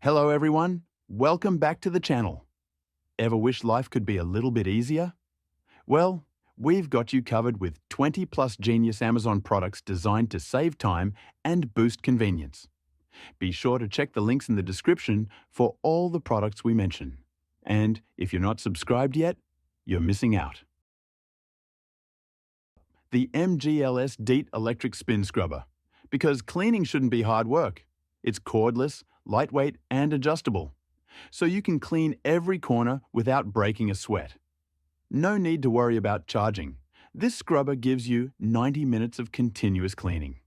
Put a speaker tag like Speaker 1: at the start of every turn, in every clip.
Speaker 1: Hello everyone, welcome back to the channel. Ever wish life could be a little bit easier? Well, we've got you covered with 20 plus genius Amazon products designed to save time and boost convenience. Be sure to check the links in the description for all the products we mention. And if you're not subscribed yet, you're missing out. The MGLS DEET Electric Spin Scrubber. Because cleaning shouldn't be hard work. It's cordless, lightweight, and adjustable, so you can clean every corner without breaking a sweat. No need to worry about charging. This scrubber gives you 90 minutes of continuous cleaning.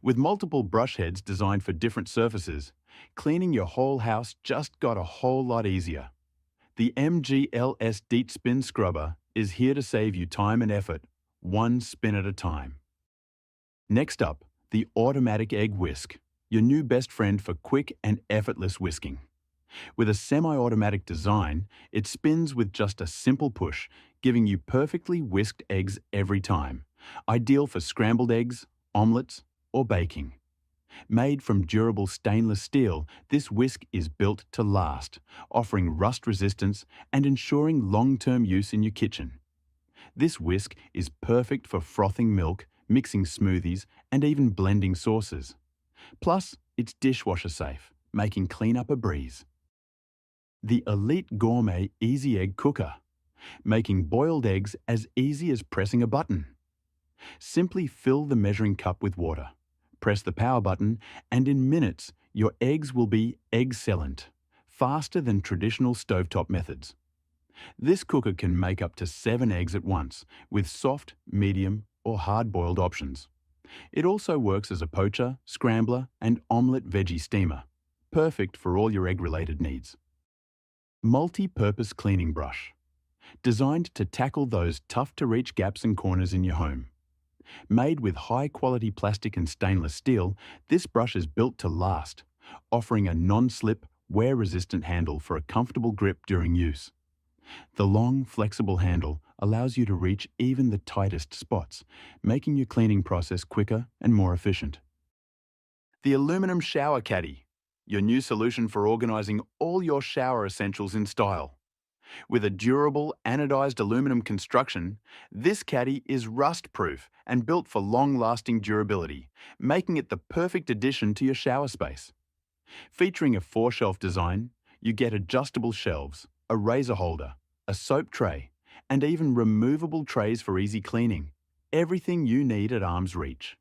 Speaker 1: With multiple brush heads designed for different surfaces, cleaning your whole house just got a whole lot easier. The MGLS DEET Spin Scrubber is here to save you time and effort, one spin at a time. Next up, the Automatic Egg Whisk, your new best friend for quick and effortless whisking. With a semi-automatic design, it spins with just a simple push, giving you perfectly whisked eggs every time, ideal for scrambled eggs, omelets, or baking. Made from durable stainless steel, this whisk is built to last, offering rust resistance and ensuring long-term use in your kitchen. This whisk is perfect for frothing milk, mixing smoothies, and even blending sauces. Plus, it's dishwasher safe, making cleanup a breeze. The Elite Gourmet Easy Egg Cooker, making boiled eggs as easy as pressing a button. Simply fill the measuring cup with water, press the power button, and in minutes, your eggs will be excellent, faster than traditional stovetop methods. This cooker can make up to 7 eggs at once, with soft, medium, or hard-boiled options. It also works as a poacher, scrambler, and omelette veggie steamer, perfect for all your egg-related needs. Multi-purpose cleaning brush, designed to tackle those tough-to-reach gaps and corners in your home. Made with high-quality plastic and stainless steel, this brush is built to last, offering a non-slip, wear-resistant handle for a comfortable grip during use. The long, flexible handle allows you to reach even the tightest spots, making your cleaning process quicker and more efficient. The Aluminum Shower Caddy, your new solution for organizing all your shower essentials in style. With a durable, anodized aluminum construction, this caddy is rust-proof and built for long-lasting durability, making it the perfect addition to your shower space. Featuring a 4-shelf design, you get adjustable shelves, a razor holder, a soap tray, and even removable trays for easy cleaning. Everything you need at arm's reach.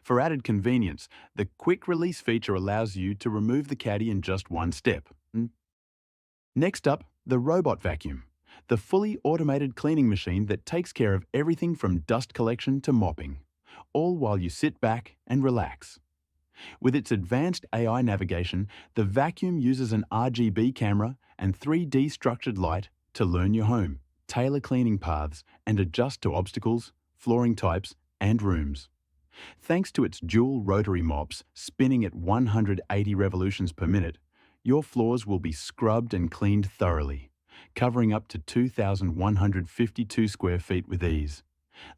Speaker 1: For added convenience, the quick release feature allows you to remove the caddy in just one step. Next up, the robot vacuum, the fully automated cleaning machine that takes care of everything from dust collection to mopping, all while you sit back and relax. With its advanced AI navigation, the vacuum uses an RGB camera and 3D structured light to learn your home, tailor cleaning paths, and adjust to obstacles, flooring types, and rooms. Thanks to its dual rotary mops spinning at 180 revolutions per minute, your floors will be scrubbed and cleaned thoroughly, covering up to 2,152 square feet with ease,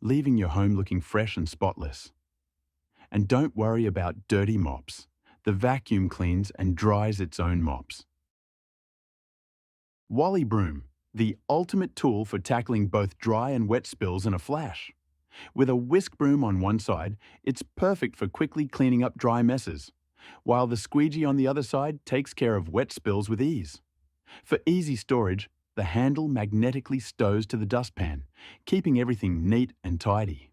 Speaker 1: leaving your home looking fresh and spotless. And don't worry about dirty mops. The vacuum cleans and dries its own mops. Wally Broom, the ultimate tool for tackling both dry and wet spills in a flash. With a whisk broom on one side, it's perfect for quickly cleaning up dry messes, while the squeegee on the other side takes care of wet spills with ease. For easy storage, the handle magnetically stows to the dustpan, keeping everything neat and tidy.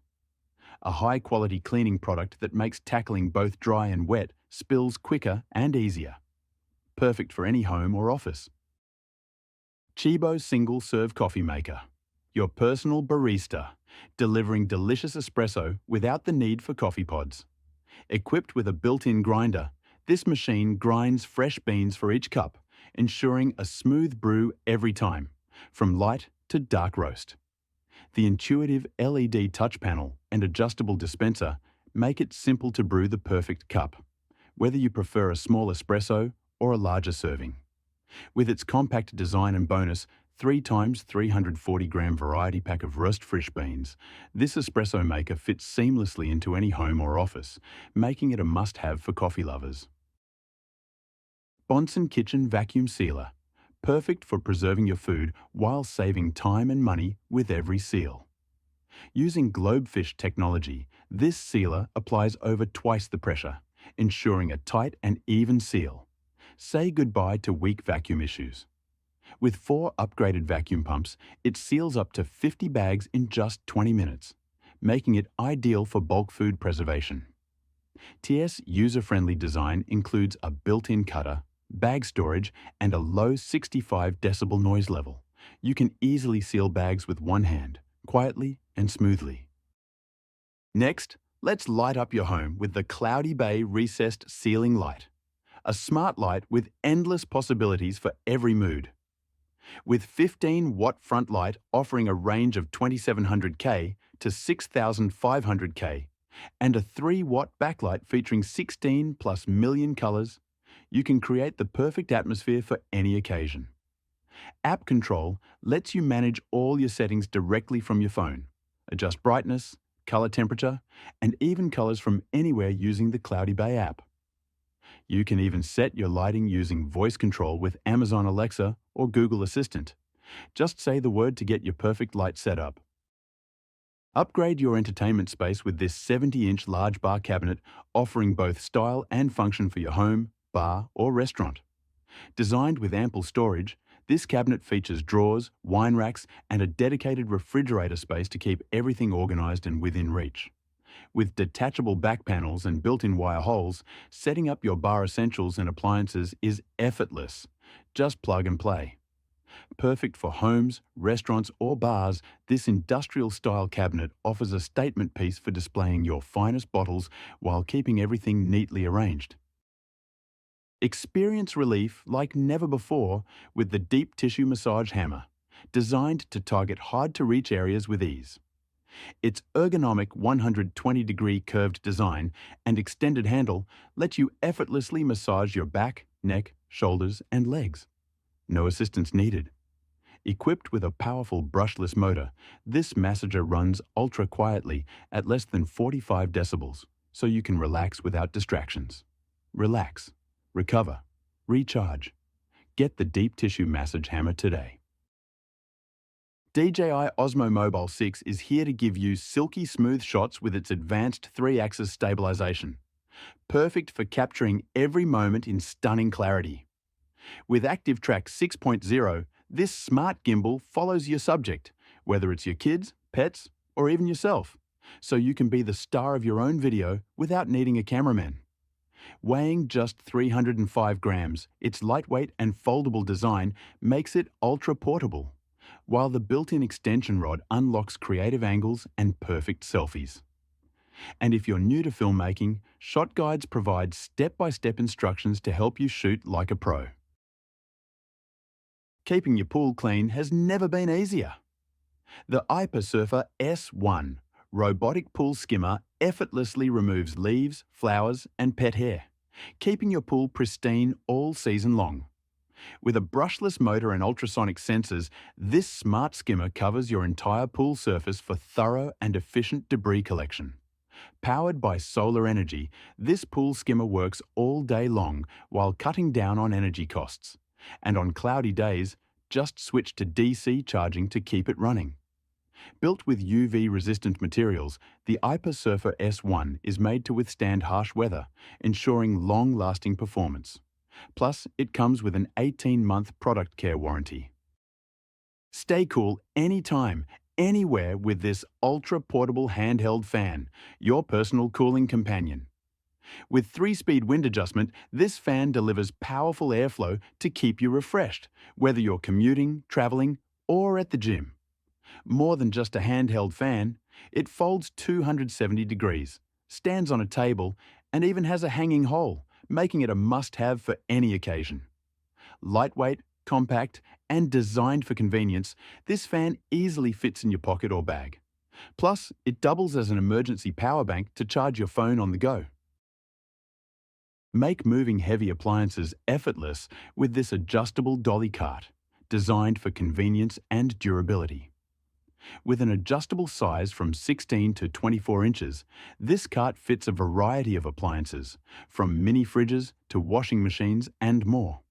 Speaker 1: A high-quality cleaning product that makes tackling both dry and wet spills quicker and easier. Perfect for any home or office. Chibo Single Serve Coffee Maker, your personal barista, delivering delicious espresso without the need for coffee pods. Equipped with a built-in grinder, this machine grinds fresh beans for each cup, ensuring a smooth brew every time, from light to dark roast. The intuitive LED touch panel and adjustable dispenser make it simple to brew the perfect cup, whether you prefer a small espresso or a larger serving. With its compact design and bonus 3x 340-gram variety pack of roast fresh beans, this espresso maker fits seamlessly into any home or office, making it a must-have for coffee lovers. Sponson Kitchen Vacuum Sealer, perfect for preserving your food while saving time and money with every seal. Using Globefish technology, this sealer applies over twice the pressure, ensuring a tight and even seal. Say goodbye to weak vacuum issues. With 4 upgraded vacuum pumps, it seals up to 50 bags in just 20 minutes, making it ideal for bulk food preservation. TS user-friendly design includes a built-in cutter, bag storage, and a low 65 decibel noise level. You can easily seal bags with one hand, quietly and smoothly. Next, let's light up your home with the Cloudy Bay Recessed Ceiling Light, a smart light with endless possibilities for every mood. With 15-watt front light offering a range of 2700K to 6500K, and a 3-watt backlight featuring 16 plus million colors, you can create the perfect atmosphere for any occasion. App Control lets you manage all your settings directly from your phone, adjust brightness, color temperature, and even colors from anywhere using the Cloudy Bay app. You can even set your lighting using voice control with Amazon Alexa or Google Assistant. Just say the word to get your perfect light set up. Upgrade your entertainment space with this 70-inch large bar cabinet, offering both style and function for your home, bar, or restaurant. Designed with ample storage, this cabinet features drawers, wine racks, and a dedicated refrigerator space to keep everything organized and within reach. With detachable back panels and built-in wire holes, setting up your bar essentials and appliances is effortless. Just plug and play. Perfect for homes, restaurants, or bars, this industrial-style cabinet offers a statement piece for displaying your finest bottles while keeping everything neatly arranged. Experience relief like never before with the Deep Tissue Massage Hammer, designed to target hard-to-reach areas with ease. Its ergonomic 120-degree curved design and extended handle let you effortlessly massage your back, neck, shoulders, and legs. No assistance needed. Equipped with a powerful brushless motor, this massager runs ultra-quietly at less than 45 decibels, so you can relax without distractions. Relax, recover, recharge. Get the Deep Tissue Massage Hammer today. DJI Osmo Mobile 6 is here to give you silky smooth shots with its advanced 3-axis stabilization. Perfect for capturing every moment in stunning clarity. With Active Track 6.0, this smart gimbal follows your subject, whether it's your kids, pets, or even yourself, so you can be the star of your own video without needing a cameraman. Weighing just 305 grams, its lightweight and foldable design makes it ultra-portable, while the built-in extension rod unlocks creative angles and perfect selfies. And if you're new to filmmaking, Shot Guides provides step-by-step instructions to help you shoot like a pro. Keeping your pool clean has never been easier. The IPA Surfer S1 robotic pool skimmer effortlessly removes leaves, flowers, and pet hair, keeping your pool pristine all season long. With a brushless motor and ultrasonic sensors, this smart skimmer covers your entire pool surface for thorough and efficient debris collection. Powered by solar energy, this pool skimmer works all day long while cutting down on energy costs. And on cloudy days, just switch to DC charging to keep it running. Built with UV-resistant materials, the IPA Surfer S1 is made to withstand harsh weather, ensuring long-lasting performance. Plus, it comes with an 18-month product care warranty. Stay cool anytime, anywhere with this ultra-portable handheld fan, your personal cooling companion. With 3-speed wind adjustment, this fan delivers powerful airflow to keep you refreshed, whether you're commuting, traveling, or at the gym. More than just a handheld fan, it folds 270 degrees, stands on a table, and even has a hanging hole, making it a must-have for any occasion. Lightweight, compact, and designed for convenience, this fan easily fits in your pocket or bag. Plus, it doubles as an emergency power bank to charge your phone on the go. Make moving heavy appliances effortless with this adjustable dolly cart, designed for convenience and durability. With an adjustable size from 16 to 24 inches, this cart fits a variety of appliances, from mini fridges to washing machines and more.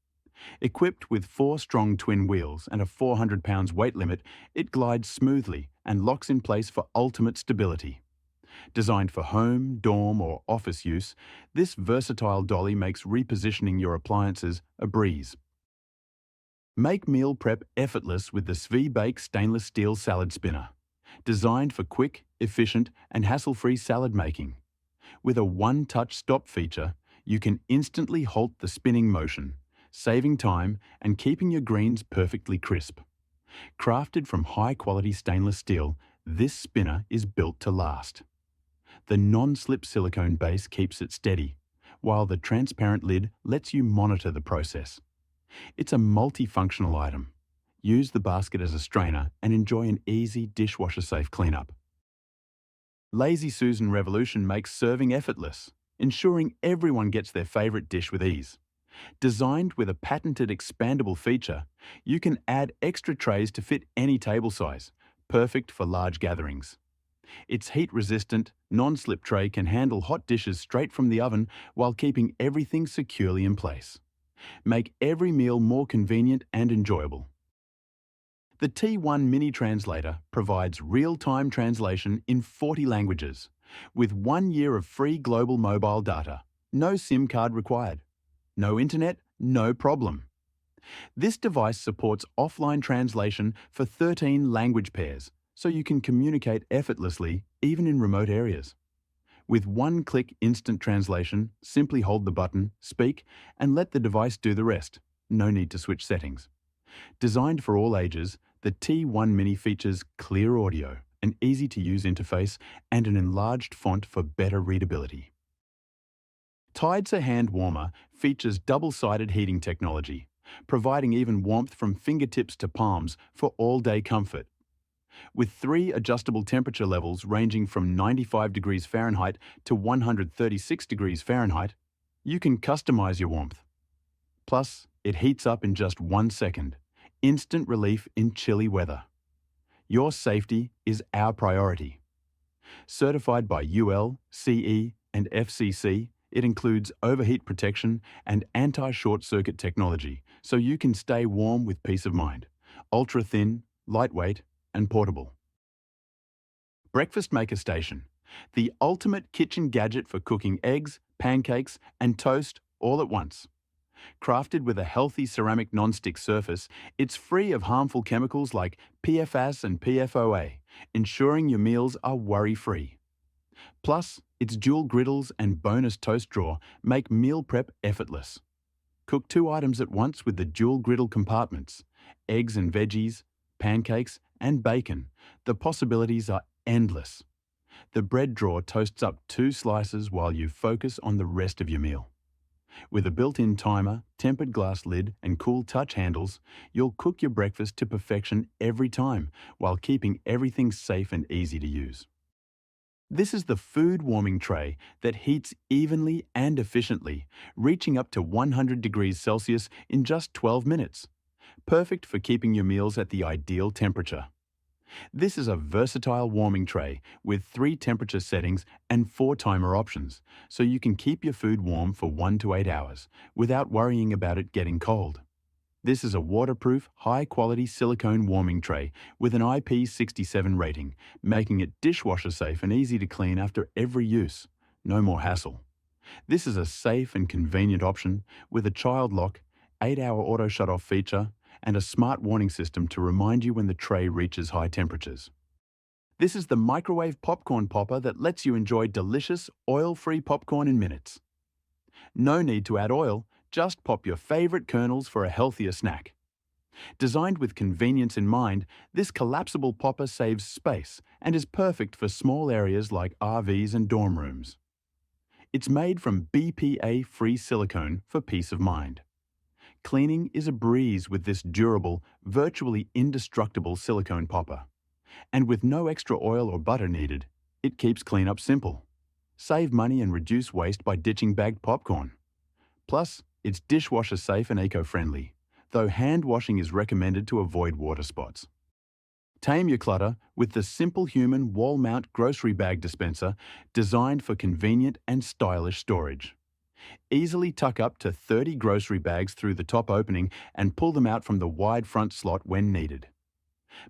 Speaker 1: Equipped with 4 strong twin wheels and a 400 pounds weight limit, it glides smoothly and locks in place for ultimate stability. Designed for home, dorm or office use, this versatile dolly makes repositioning your appliances a breeze. Make meal prep effortless with the Svi-Bake stainless steel salad spinner. Designed for quick, efficient and hassle-free salad making. With a one-touch stop feature, you can instantly halt the spinning motion, saving time and keeping your greens perfectly crisp. Crafted from high-quality stainless steel, this spinner is built to last. The non-slip silicone base keeps it steady, while the transparent lid lets you monitor the process. It's a multifunctional item. Use the basket as a strainer and enjoy an easy dishwasher-safe cleanup. Lazy Susan Revolution makes serving effortless, ensuring everyone gets their favorite dish with ease. Designed with a patented expandable feature, you can add extra trays to fit any table size, perfect for large gatherings. Its heat-resistant, non-slip tray can handle hot dishes straight from the oven while keeping everything securely in place. Make every meal more convenient and enjoyable. The T1 Mini Translator provides real-time translation in 40 languages, with 1 year of free global mobile data. No SIM card required. No internet, no problem. This device supports offline translation for 13 language pairs, so you can communicate effortlessly even in remote areas. With one-click instant translation, simply hold the button, speak, and let the device do the rest. No need to switch settings. Designed for all ages, the T1 Mini features clear audio, an easy-to-use interface, and an enlarged font for better readability. Tide's Hand Warmer features double-sided heating technology, providing even warmth from fingertips to palms for all-day comfort. With 3 adjustable temperature levels ranging from 95 degrees Fahrenheit to 136 degrees Fahrenheit, you can customize your warmth. Plus, it heats up in just 1 second. Instant relief in chilly weather. Your safety is our priority. Certified by UL, CE, and FCC, it includes overheat protection and anti-short circuit technology, so you can stay warm with peace of mind. Ultra thin, lightweight, and portable. Breakfast Maker Station, the ultimate kitchen gadget for cooking eggs, pancakes, and toast all at once. Crafted with a healthy ceramic non-stick surface, it's free of harmful chemicals like PFAS and PFOA, ensuring your meals are worry-free. Plus, its dual griddles and bonus toast drawer make meal prep effortless. Cook 2 items at once with the dual griddle compartments, eggs and veggies, pancakes, and bacon. The possibilities are endless. The bread drawer toasts up 2 slices while you focus on the rest of your meal. With a built-in timer, tempered glass lid, and cool touch handles, you'll cook your breakfast to perfection every time while keeping everything safe and easy to use. This is the food warming tray that heats evenly and efficiently, reaching up to 100 degrees Celsius in just 12 minutes. Perfect for keeping your meals at the ideal temperature. This is a versatile warming tray with 3 temperature settings and 4 timer options, so you can keep your food warm for 1 to 8 hours without worrying about it getting cold. This is a waterproof, high-quality silicone warming tray with an IP67 rating, making it dishwasher safe and easy to clean after every use. No more hassle. This is a safe and convenient option with a child lock, 8-hour auto shut-off feature, and a smart warning system to remind you when the tray reaches high temperatures. This is the microwave popcorn popper that lets you enjoy delicious, oil-free popcorn in minutes. No need to add oil, just pop your favorite kernels for a healthier snack. Designed with convenience in mind, this collapsible popper saves space and is perfect for small areas like RVs and dorm rooms. It's made from BPA-free silicone for peace of mind. Cleaning is a breeze with this durable, virtually indestructible silicone popper. And with no extra oil or butter needed, it keeps cleanup simple. Save money and reduce waste by ditching bagged popcorn. Plus, it's dishwasher safe and eco-friendly, though hand washing is recommended to avoid water spots. Tame your clutter with the Simple Human wall mount grocery bag dispenser designed for convenient and stylish storage. Easily tuck up to 30 grocery bags through the top opening and pull them out from the wide front slot when needed.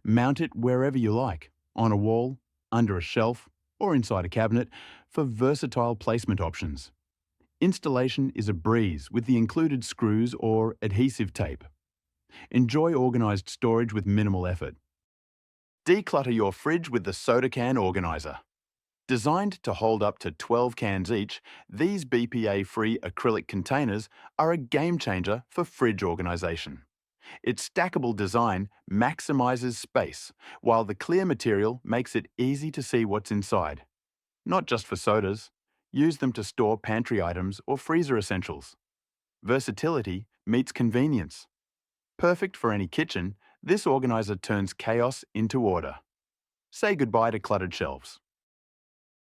Speaker 1: Mount it wherever you like, on a wall, under a shelf, or inside a cabinet for versatile placement options. Installation is a breeze with the included screws or adhesive tape. Enjoy organised storage with minimal effort. Declutter your fridge with the soda can organiser. Designed to hold up to 12 cans each, these BPA-free acrylic containers are a game changer for fridge organisation. Its stackable design maximises space, while the clear material makes it easy to see what's inside. Not just for sodas, use them to store pantry items or freezer essentials. Versatility meets convenience. Perfect for any kitchen, this organiser turns chaos into order. Say goodbye to cluttered shelves.